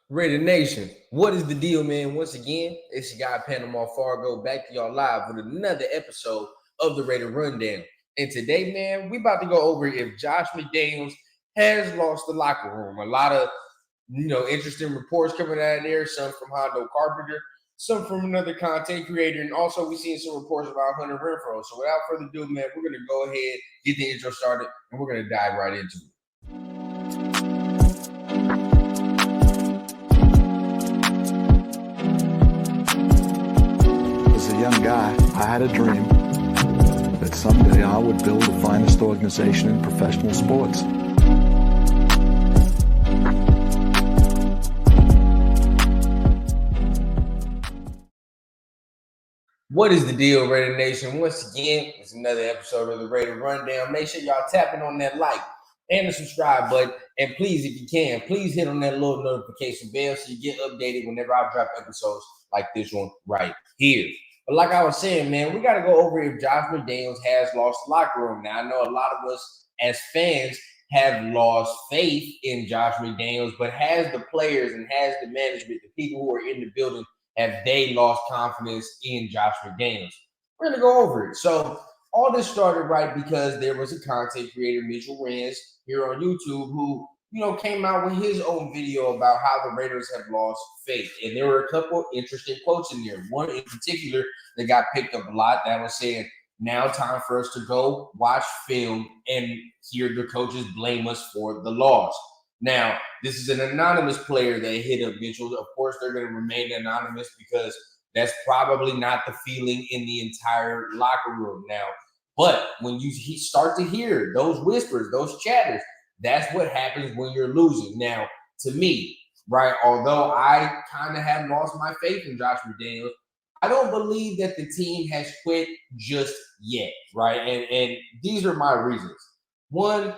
Raider Nation, what is the deal, man? Once again, it's your guy Panama Fargo back to y'all live with another episode of the Raider Rundown. And today, man, we about to go over if Josh McDaniels has lost the locker room. A lot of interesting reports coming out of there. Some from Hondo Carpenter, some from another content creator, and also we seen some reports about Hunter Renfrow. So without further ado, man, we're gonna go ahead, get the intro started, and we're gonna dive right into it. Young guy, I had a dream that someday I would build the finest organization in professional sports. What is the deal, Raider Nation? Once again, it's another episode of the Raider Rundown. Make sure y'all tapping on that like and the subscribe button. And please, if you can, please hit on that little notification bell so you get updated whenever I drop episodes like this one right here. But like I was saying, man, we got to go over if Josh McDaniels has lost the locker room. Now, I know a lot of us as fans have lost faith in Josh McDaniels, but has the players and has the management, the people who are in the building, have they lost confidence in Josh McDaniels? We're going to go over it. So all this started right because there was a content creator, Mitchell Renz, here on YouTube who came out with his own video about how the Raiders have lost faith. And there were a couple interesting quotes in there. One in particular that got picked up a lot that was saying, now time for us to go watch film and hear the coaches blame us for the loss. Now, this is an anonymous player that hit up Mitchell. Of course, they're going to remain anonymous because that's probably not the feeling in the entire locker room now. But when you start to hear those whispers, those chatters, that's what happens when you're losing. Now, to me, right, although I kind of have lost my faith in Josh McDaniels, I don't believe that the team has quit just yet, right? And these are my reasons. One,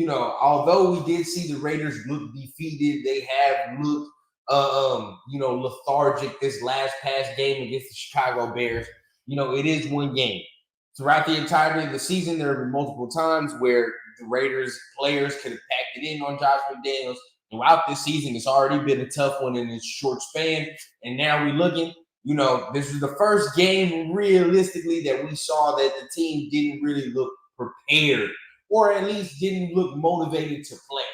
although we did see the Raiders look defeated, they have looked, lethargic this last past game against the Chicago Bears. It is one game. Throughout the entirety of the season, there have been multiple times where the Raiders players could have packed it in on Josh McDaniels. Throughout this season, it's already been a tough one in its short span. And now we're looking, this was the first game realistically that we saw that the team didn't really look prepared or at least didn't look motivated to play.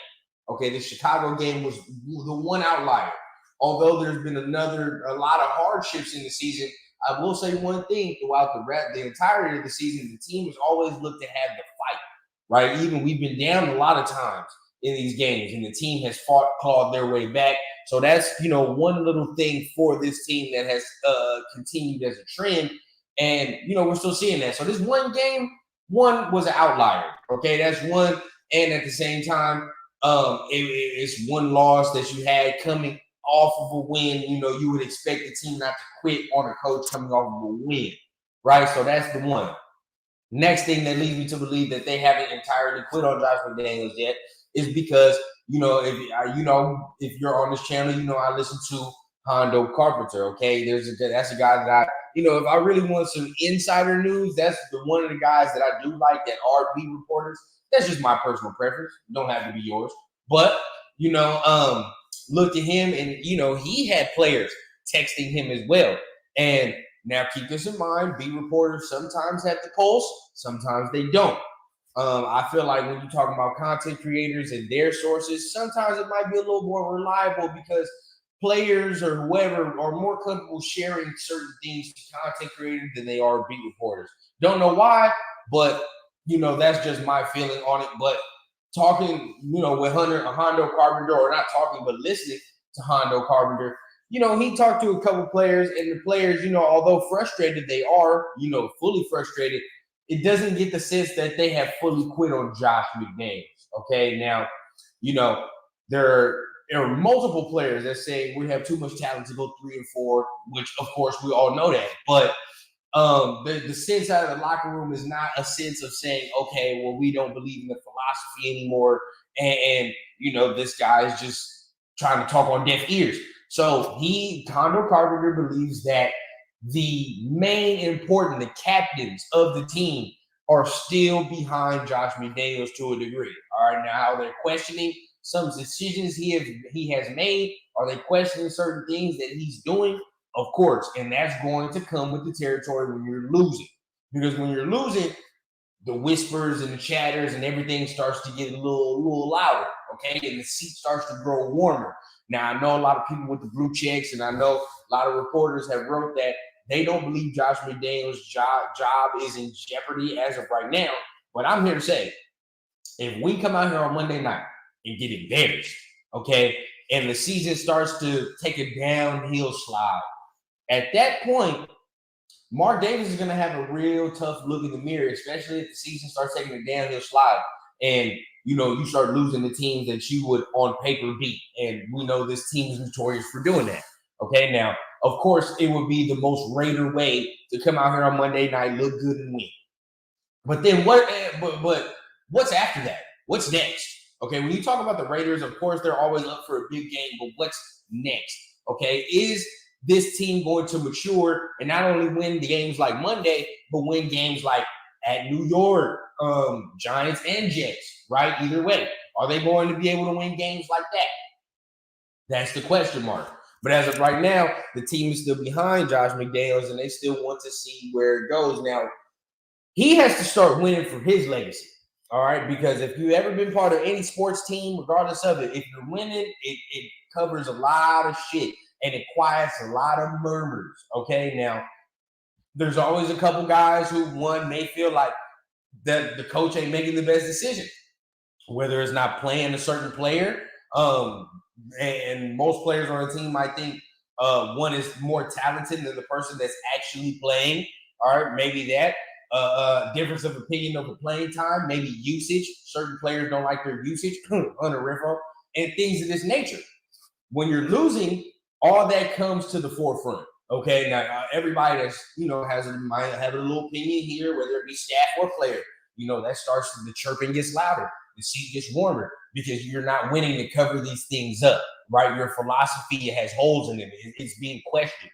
Okay, the Chicago game was the one outlier. Although there's been a lot of hardships in the season, I will say one thing throughout the entirety of the season, the team has always looked to have the fight, right? Even we've been down a lot of times in these games, and the team has clawed their way back. So that's, one little thing for this team that has continued as a trend. And, we're still seeing that. So this one game, one was an outlier. Okay, that's one. And at the same time, it's one loss that you had coming off of a win. You would expect the team not to quit on a coach coming off of a win, right? So that's the one. Next thing that leads me to believe that they haven't entirely quit on Josh McDaniels yet is because, if you're on this channel, I listen to Hondo Carpenter. Okay, that's a guy that I, if I really want some insider news, that's one of the guys that I do like that are beat reporters. That's just my personal preference. Don't have to be yours. But, look at him and, he had players texting him as well. And now keep this in mind, beat reporters sometimes have the pulse, sometimes they don't. I feel like when you're talking about content creators and their sources, sometimes it might be a little more reliable because players or whoever are more comfortable sharing certain things to content creators than they are beat reporters. Don't know why, but that's just my feeling on it. But talking, with Hondo Carpenter, or not talking, but listening to Hondo Carpenter, he talked to a couple players, and the players, although frustrated they are, fully frustrated, it doesn't get the sense that they have fully quit on Josh McDaniels. Okay, now, there are multiple players that say we have too much talent to go 3-4, which of course we all know that. But the sense out of the locker room is not a sense of saying, okay, well, we don't believe in the philosophy anymore, and this guy is just trying to talk on deaf ears. So Hondo Carpenter believes that the the captains of the team are still behind Josh McDaniels to a degree. All right, now they're questioning some decisions he has made? Are they questioning certain things that he's doing? Of course, and that's going to come with the territory when you're losing. Because when you're losing, the whispers and the chatters and everything starts to get a little louder, okay? And the seat starts to grow warmer. Now, I know a lot of people with the blue checks, and I know a lot of reporters have wrote that they don't believe Josh McDaniels' job is in jeopardy as of right now. But I'm here to say, if we come out here on Monday night and get embarrassed, okay, and the season starts to take a downhill slide, at that point, Mark Davis is going to have a real tough look in the mirror, especially if the season starts taking a downhill slide and, you start losing the teams that you would on paper beat. And we know this team is notorious for doing that. Okay, now, of course, it would be the most Raider way to come out here on Monday night, look good and win. But then but what's after that? What's next? Okay, when you talk about the Raiders, of course, they're always up for a big game, but what's next? Okay, is this team going to mature and not only win the games like Monday, but win games like at New York, Giants and Jets, right? Either way, are they going to be able to win games like that? That's the question mark. But as of right now, the team is still behind Josh McDaniels, and they still want to see where it goes. Now, he has to start winning for his legacy, all right? Because if you've ever been part of any sports team, regardless of it, if you're winning, it covers a lot of shit. And it quiets a lot of murmurs, okay? Now, there's always a couple guys who, one, may feel like that the coach ain't making the best decision, whether it's not playing a certain player. And most players on the team might think one is more talented than the person that's actually playing. All right, maybe that. Difference of opinion over playing time, maybe usage. Certain players don't like their usage, under Renfrow, and things of this nature. When you're losing, all that comes to the forefront. Okay, now everybody that's might have a little opinion here, whether it be staff or player. That starts the chirping gets louder, the seat gets warmer because you're not winning to cover these things up, right? Your philosophy has holes in it; it's being questioned,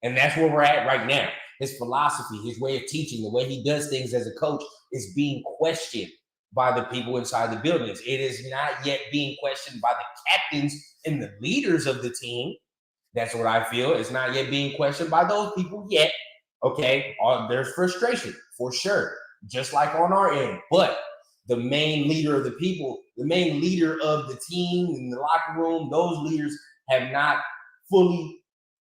and that's where we're at right now. His philosophy, his way of teaching, the way he does things as a coach is being questioned by the people inside the buildings. It is not yet being questioned by the captains and the leaders of the team. That's what I feel. It's not yet being questioned by those people yet. Okay, there's frustration for sure, just like on our end. But the main leader of the people, the main leader of the team in the locker room, those leaders have not fully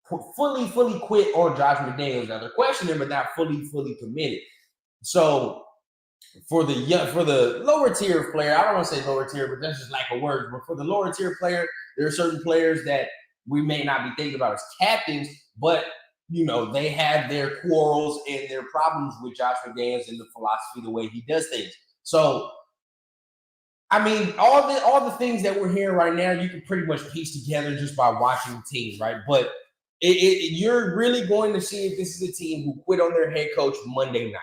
quit on Josh McDaniels. Now they're questioning, but not fully committed. So for the lower tier player, I don't want to say lower tier, but that's just lack of words. But for the lower tier player, there are certain players that we may not be thinking about as captains, but they have their quarrels and their problems with Josh McDaniels and the philosophy, the way he does things. So, I mean, all the things that we're hearing right now, you can pretty much piece together just by watching the team, right? But you're really going to see if this is a team who quit on their head coach Monday night.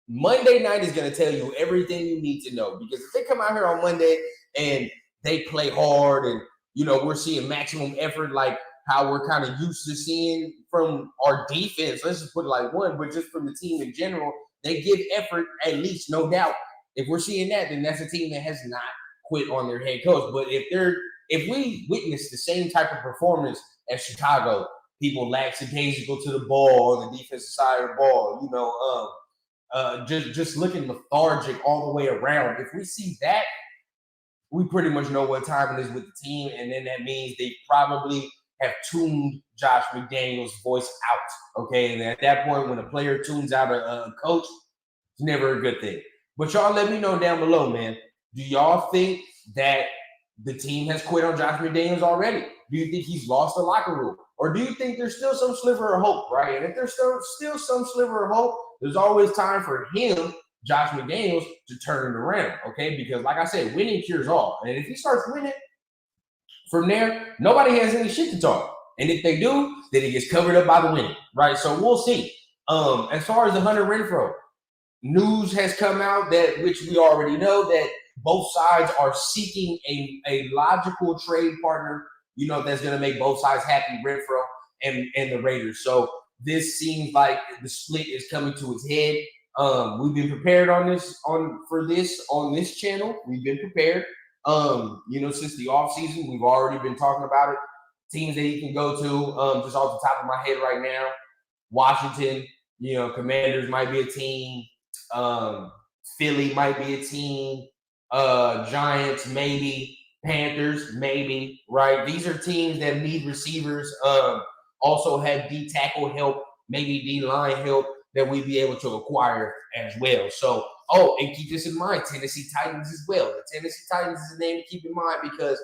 Monday night is going to tell you everything you need to know, because if they come out here on Monday and they play hard and, we're seeing maximum effort like how we're kind of used to seeing from our defense, let's just put it like one, but just from the team in general, they give effort at least, no doubt. If we're seeing that, then that's a team that has not quit on their head coach. But if we witness the same type of performance as Chicago, people lackadaisical to the ball on the defensive side of the ball, just looking lethargic all the way around. If we see that, we pretty much know what time it is with the team, and then that means they probably have tuned Josh McDaniels' voice out, okay? And at that point, when a player tunes out a coach, it's never a good thing. But y'all let me know down below, man. Do y'all think that the team has quit on Josh McDaniels already? Do you think he's lost the locker room? Or do you think there's still some sliver of hope, right? And if there's still some sliver of hope, there's always time for him, Josh McDaniels, to turn it around, okay? Because like I said, winning cures all. And if he starts winning, from there, nobody has any shit to talk. And if they do, then it gets covered up by the winning, right? So we'll see. As far as the Hunter Renfrow, news has come out that, which we already know, that both sides are seeking a logical trade partner, that's going to make both sides happy, Renfrow and the Raiders. So this seems like the split is coming to its head. We've been prepared on this channel. We've been prepared. Since the offseason, we've already been talking about it. Teams that he can go to, just off the top of my head right now, Washington, Commanders might be a team. Philly might be a team. Giants, maybe. Panthers, maybe, right? These are teams that need receivers. Also have D tackle help, maybe D line help that we'd be able to acquire as well. So, and keep this in mind, Tennessee Titans as well. The Tennessee Titans is a name to keep in mind because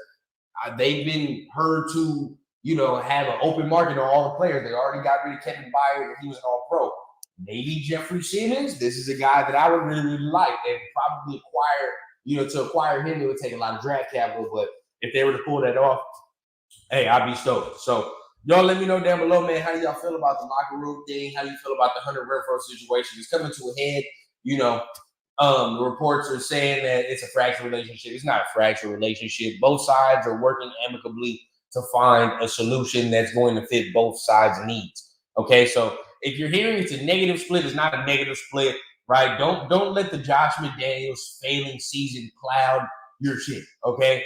they've been heard to, have an open market on all the players. They already got rid of Kevin Byard and he was an all-pro. Maybe Jeffrey Simmons. This is a guy that I would really, really like. They'd probably acquire, to acquire him, it would take a lot of draft capital. But if they were to pull that off, hey, I'd be stoked. So y'all let me know down below, man, how do y'all feel about the locker room thing? How do you feel about the Hunter Renfrow situation? It's coming to a head. The reports are saying that it's a fractured relationship. It's not a fractured relationship. Both sides are working amicably to find a solution that's going to fit both sides' needs. Okay, so if you're hearing it's a negative split, it's not a negative split, right? Don't let the Josh McDaniels failing season cloud your shit, okay?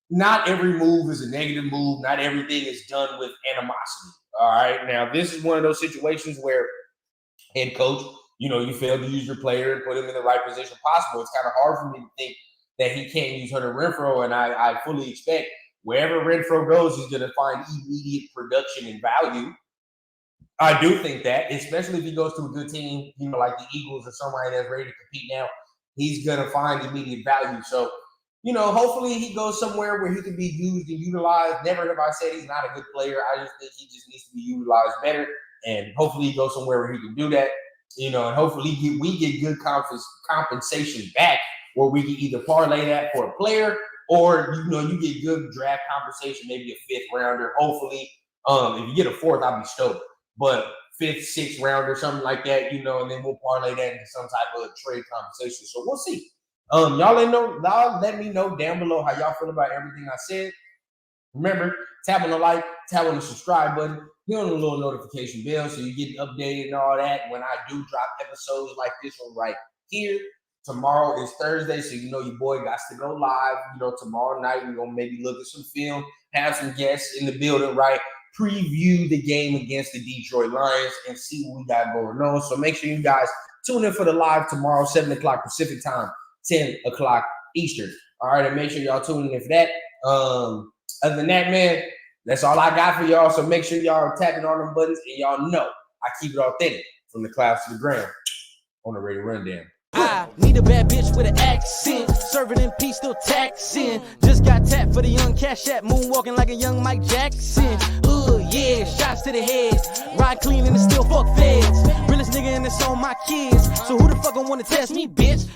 Not every move is a negative move. Not everything is done with animosity, all right? Now, this is one of those situations where head coach, you fail to use your player and put him in the right position possible. It's kind of hard for me to think that he can't use Hunter Renfrow, and I fully expect wherever Renfrow goes, he's going to find immediate production and value. I do think that, especially if he goes to a good team, like the Eagles or somebody that's ready to compete now, he's going to find immediate value. So, hopefully he goes somewhere where he can be used and utilized. Never have I said he's not a good player. I just think he just needs to be utilized better. And hopefully he goes somewhere where he can do that, and hopefully we get good compensation back where we can either parlay that for a player or, you get good draft compensation, maybe a fifth rounder. Hopefully, if you get a fourth, I'll be stoked. But fifth, sixth rounder, something like that, and then we'll parlay that into some type of trade compensation. So we'll see. Y'all let me know down below how y'all feel about everything I said. Remember, tap on the like, tap on the subscribe button, hit on the little notification bell so you get updated and all that when I do drop episodes like this one right here. Tomorrow is Thursday, so your boy got to go live. Tomorrow night we're gonna maybe look at some film, have some guests in the building, right? Preview the game against the Detroit Lions and see what we got going on. So make sure you guys tune in for the live tomorrow, 7 o'clock Pacific time, 10 o'clock Eastern. All right, and make sure y'all tune in for that. Other than that, man, that's all I got for y'all. So make sure y'all are tapping on them buttons, and y'all know I keep it authentic from the clouds to the ground on the Radio Rundown. I need a bad bitch with an accent, serving in peace, still taxing. Just got tapped for the young cash app, moonwalking like a young Mike Jackson. Yeah, shots to the head, ride clean and still fuck feds. Realest nigga and it's on my kids, so who the fuck gon' wanna test me, bitch?